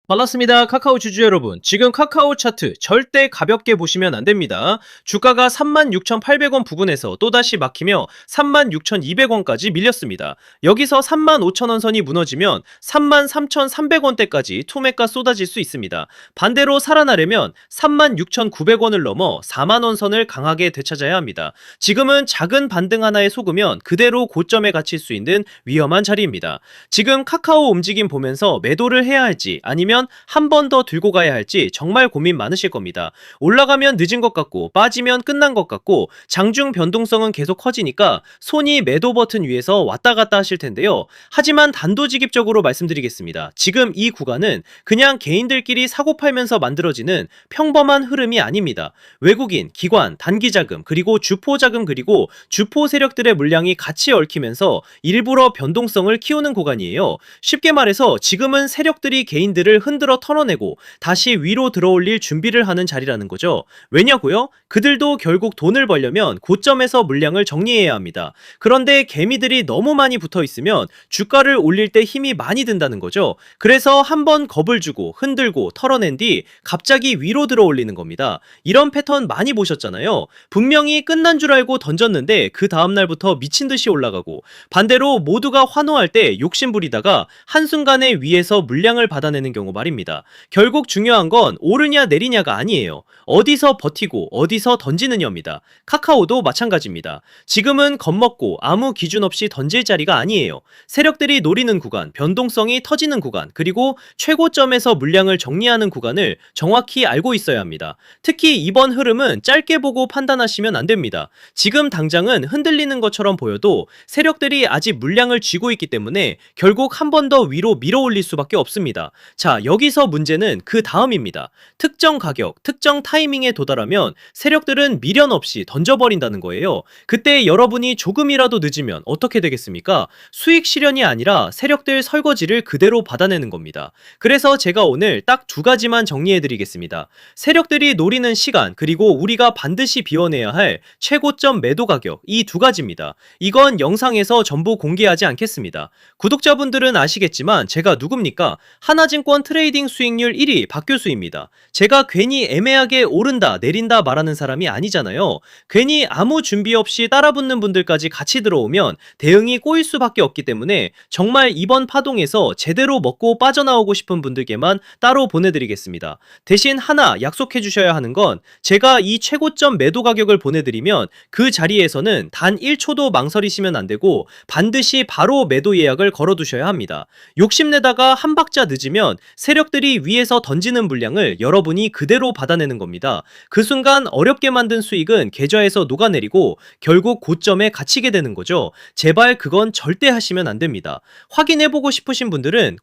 반갑습니다. 카카오 주주 여러분. 지금 카카오 차트 절대 가볍게 보시면 안 됩니다. 주가가 36,800원 부근에서 또다시 막히며 36,200원까지 밀렸습니다. 여기서 35,000원 선이 무너지면 33,300원대까지 투매가 쏟아질 수 있습니다. 반대로 살아나려면 36,900원을 넘어 4만원 선을 강하게 되찾아야 합니다. 지금은 작은 반등 하나에 속으면 그대로 고점에 갇힐 수 있는 위험한 자리입니다. 지금 카카오 움직임 보면서 매도를 해야 할지 아니면 한 번 더 들고 가야 할지 정말 고민 많으실 겁니다. 올라가면 늦은 것 같고 빠지면 끝난 것 같고 장중 변동성은 계속 커지니까 손이 매도 버튼 위에서 왔다 갔다 하실 텐데요. 하지만 단도직입적으로 말씀드리겠습니다. 지금 이 구간은 그냥 개인들끼리 사고 팔면서 만들어지는 평범한 흐름이 아닙니다. 외국인, 기관, 단기자금, 그리고 주포자금 그리고 주포 세력들의 물량이 같이 얽히면서 일부러 변동성을 키우는 구간이에요. 쉽게 말해서 지금은 세력들이 개인들을 흔들어 털어내고 다시 위로 들어올릴 준비를 하는 자리라는 거죠. 왜냐고요? 그들도 결국 돈을 벌려면 고점에서 물량을 정리해야 합니다. 그런데 개미들이 너무 많이 붙어 있으면 주가를 올릴 때 힘이 많이 든다는 거죠. 그래서 한번 겁을 주고 흔들고 털어낸 뒤 갑자기 위로 들어올리는 겁니다. 이런 패턴 많이 보셨잖아요. 분명히 끝난 줄 알고 던졌는데 그 다음날부터 미친 듯이 올라가고, 반대로 모두가 환호할 때 욕심 부리다가 한순간에 위에서 물량을 받아내는 경우 말입니다. 결국 중요한 건 오르냐 내리냐가 아니에요. 어디서 버티고 어디서 던지느냐입니다. 카카오도 마찬가지입니다. 지금은 겁먹고 아무 기준 없이 던질 자리가 아니에요. 세력들이 노리는 구간, 변동성이 터지는 구간, 그리고 최고점에서 물량을 정리하는 구간을 정확히 알고 있어야 합니다. 특히 이번 흐름은 짧게 보고 판단하시면 안 됩니다. 지금 당장은 흔들리는 것처럼 보여도 세력들이 아직 물량을 쥐고 있기 때문에 결국 한 번 더 위로 밀어 올릴 수밖에 없습니다. 자, 여기서 문제는 그 다음입니다. 특정 가격, 특정 타이밍에 도달하면 세력들은 미련 없이 던져버린다는 거예요. 그때 여러분이 조금이라도 늦으면 어떻게 되겠습니까? 수익 실현이 아니라 세력들 설거지를 그대로 받아내는 겁니다. 그래서 제가 오늘 딱 두 가지만 정리해드리겠습니다. 세력들이 노리는 시간, 그리고 우리가 반드시 비워내야 할 최고점 매도 가격, 이 두 가지입니다. 이건 영상에서 전부 공개하지 않겠습니다. 구독자분들은 아시겠지만 제가 누굽니까? 하나증권 트레이딩 수익률 1위 박교수입니다. 제가 괜히 애매하게 오른다 내린다 말하는 사람이 아니잖아요. 괜히 아무 준비 없이 따라붙는 분들까지 같이 들어오면 대응이 꼬일 수밖에 없기 때문에 정말 이번 파동에서 제대로 먹고 빠져나오고 싶은 분들께만 따로 보내드리겠습니다. 대신 하나 약속해 주셔야 하는 건, 제가 이 최고점 매도 가격을 보내드리면 그 자리에서는 단 1초도 망설이시면 안 되고 반드시 바로 매도 예약을 걸어두셔야 합니다. 욕심내다가 한 박자 늦으면 세력들이 위에서 던지는 물량을 여러분이 그대로 받아내는 겁니다. 그 순간 어렵게 만든 수익은 계좌에서 녹아내리고 결국 고점에 갇히게 되는 거죠. 제발 그건 절대 하시면 안 됩니다. 확인해보고 싶으신 분들은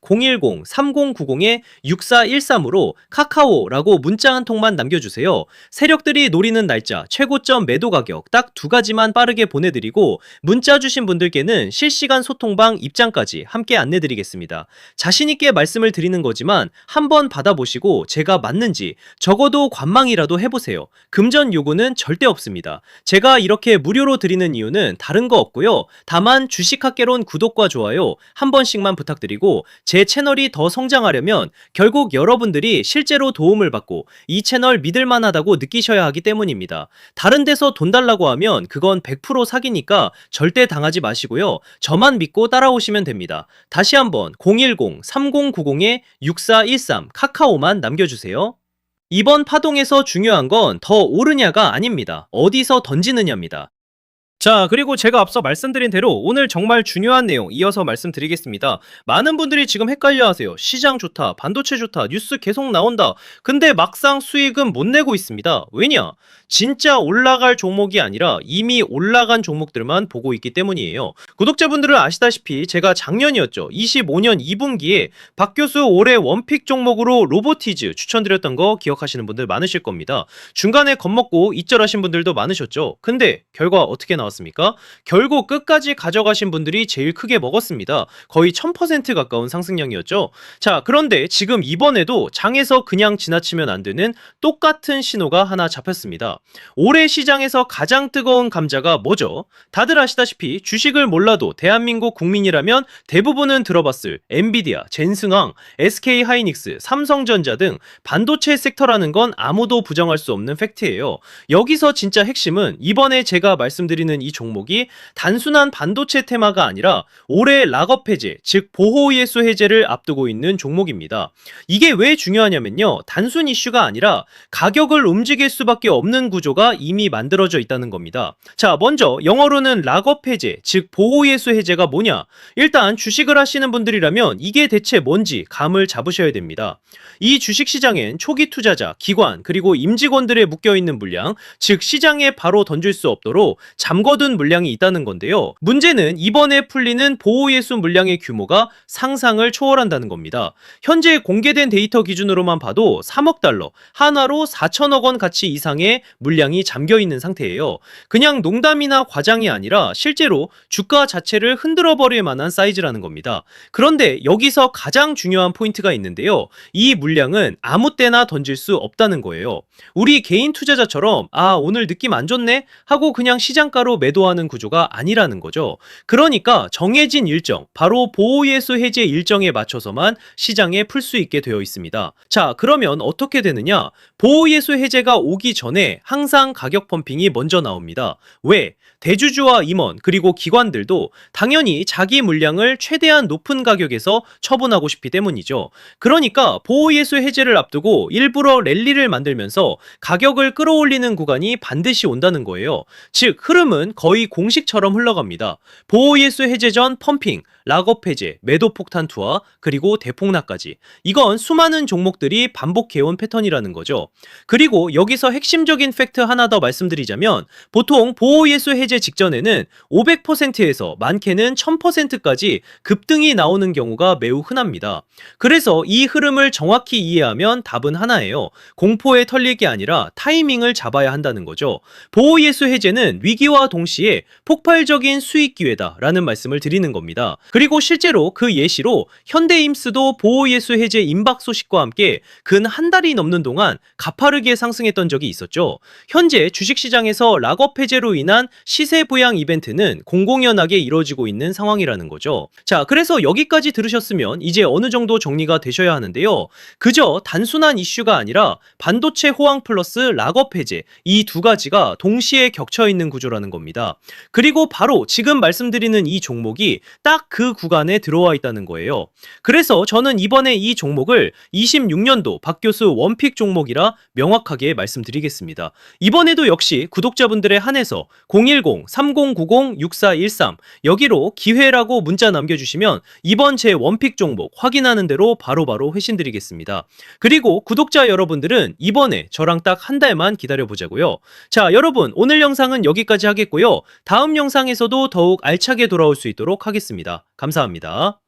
010-3090-6413으로 카카오라고 문자 한 통만 남겨주세요. 세력들이 노리는 날짜, 최고점 매도 가격 딱 두 가지만 빠르게 보내드리고 문자 주신 분들께는 실시간 소통방 입장까지 함께 안내드리겠습니다. 자신있게 말씀을 드리는 거지만 한번 받아보시고 제가 맞는지 적어도 관망이라도 해보세요. 금전 요구는 절대 없습니다. 제가 이렇게 무료로 드리는 이유는 다른 거 없고요. 다만 주식학개론 구독과 좋아요 한 번씩만 부탁드리고, 제 채널이 더 성장하려면 결국 여러분들이 실제로 도움을 받고 이 채널 믿을만하다고 느끼셔야 하기 때문입니다. 다른 데서 돈 달라고 하면 그건 100% 사기니까 절대 당하지 마시고요. 저만 믿고 따라오시면 됩니다. 다시 한번 010-3090-6413 카카오만 남겨주세요. 이번 파동에서 중요한 건 더 오르냐가 아닙니다. 어디서 던지느냐입니다. 자, 그리고 제가 앞서 말씀드린 대로 오늘 정말 중요한 내용 이어서 말씀드리겠습니다. 많은 분들이 지금 헷갈려 하세요. 시장 좋다, 반도체 좋다, 뉴스 계속 나온다. 근데 막상 수익은 못 내고 있습니다. 왜냐? 진짜 올라갈 종목이 아니라 이미 올라간 종목들만 보고 있기 때문이에요. 구독자분들은 아시다시피 제가 작년이었죠. 25년 2분기에 박 교수 올해 원픽 종목으로 로보티즈 추천드렸던 거 기억하시는 분들 많으실 겁니다. 중간에 겁먹고 이절하신 분들도 많으셨죠. 근데 결과 어떻게 나왔습니까? 나왔습니까? 결국 끝까지 가져가신 분들이 제일 크게 먹었습니다. 거의 1000% 가까운 상승량이었죠. 자, 그런데 지금 이번에도 장에서 그냥 지나치면 안 되는 똑같은 신호가 하나 잡혔습니다. 올해 시장에서 가장 뜨거운 감자가 뭐죠? 다들 아시다시피 주식을 몰라도 대한민국 국민이라면 대부분은 들어봤을 엔비디아, 젠승왕, SK하이닉스, 삼성전자 등 반도체 섹터라는 건 아무도 부정할 수 없는 팩트예요. 여기서 진짜 핵심은 이번에 제가 말씀드리는 이 종목이 단순한 반도체 테마가 아니라 올해 락업 해제, 즉 보호예수 해제를 앞두고 있는 종목입니다. 이게 왜 중요하냐면요. 단순 이슈가 아니라 가격을 움직일 수밖에 없는 구조가 이미 만들어져 있다는 겁니다. 자, 먼저 영어로는 락업 해제, 즉 보호예수 해제가 뭐냐? 일단 주식을 하시는 분들이라면 이게 대체 뭔지 감을 잡으셔야 됩니다. 이 주식시장엔 초기 투자자, 기관, 그리고 임직원들의 묶여있는 물량, 즉 시장에 바로 던질 수 없도록 잠궈둔 물량이 있다는 건데요. 문제는 이번에 풀리는 보호예수 물량의 규모가 상상을 초월한다는 겁니다. 현재 공개된 데이터 기준으로만 봐도 3억 달러, 한화로 4천억 원 가치 이상의 물량이 잠겨있는 상태예요. 그냥 농담이나 과장이 아니라 실제로 주가 자체를 흔들어버릴 만한 사이즈라는 겁니다. 그런데 여기서 가장 중요한 포인트가 있는데요. 이 물량은 아무 때나 던질 수 없다는 거예요. 우리 개인 투자자처럼 오늘 느낌 안 좋네 하고 그냥 시장가로 매도하는 구조가 아니라는 거죠. 그러니까 정해진 일정, 바로 보호예수 해제 일정에 맞춰서만 시장에 풀 수 있게 되어 있습니다. 자, 그러면 어떻게 되느냐? 보호예수 해제가 오기 전에 항상 가격 펌핑이 먼저 나옵니다. 왜? 대주주와 임원 그리고 기관들도 당연히 자기 물량을 최대한 높은 가격에서 처분하고 싶기 때문이죠. 그러니까 보호예수 해제를 앞두고 일부러 랠리를 만들면서 가격을 끌어올리는 구간이 반드시 온다는 거예요. 즉 흐름은 거의 공식처럼 흘러갑니다. 보호예수 해제 전 펌핑, 락업 해제, 매도 폭탄 투하, 그리고 대폭락까지. 이건 수많은 종목들이 반복해온 패턴이라는 거죠. 그리고 여기서 핵심적인 팩트 하나 더 말씀드리자면 보통 보호예수 해제 직전에는 500%에서 많게는 1000%까지 급등이 나오는 경우가 매우 흔합니다. 그래서 이 흐름을 정확히 이해하면 답은 하나예요. 공포에 털릴 게 아니라 타이밍을 잡아야 한다는 거죠. 보호예수 해제는 위기와 동시에 폭발적인 수익 기회다라는 말씀을 드리는 겁니다. 그리고 실제로 그 예시로 현대임스도 보호예수 해제 임박 소식과 함께 근 한 달이 넘는 동안 가파르게 상승했던 적이 있었죠. 현재 주식시장에서 락업 해제로 인한 시세 부양 이벤트는 공공연하게 이루어지고 있는 상황이라는 거죠. 자, 그래서 여기까지 들으셨으면 이제 어느 정도 정리가 되셔야 하는데요. 그저 단순한 이슈가 아니라 반도체 호황 플러스 락업 해제, 이 두 가지가 동시에 겹쳐 있는 구조라는 겁니다. 그리고 바로 지금 말씀드리는 이 종목이 딱 그 구간에 들어와 있다는 거예요. 그래서 저는 이번에 이 종목을 26년도 박 교수 원픽 종목이라 명확하게 말씀드리겠습니다. 이번에도 역시 구독자분들에 한해서 010-3090-6413 여기로 기회라고 문자 남겨주시면 이번 제 원픽 종목 확인하는 대로 바로바로 회신드리겠습니다. 그리고 구독자 여러분들은 이번에 저랑 딱 한 달만 기다려보자고요. 자, 여러분 오늘 영상은 여기까지 하겠고요. 다음 영상에서도 더욱 알차게 돌아올 수 있도록 하겠습니다. 감사합니다.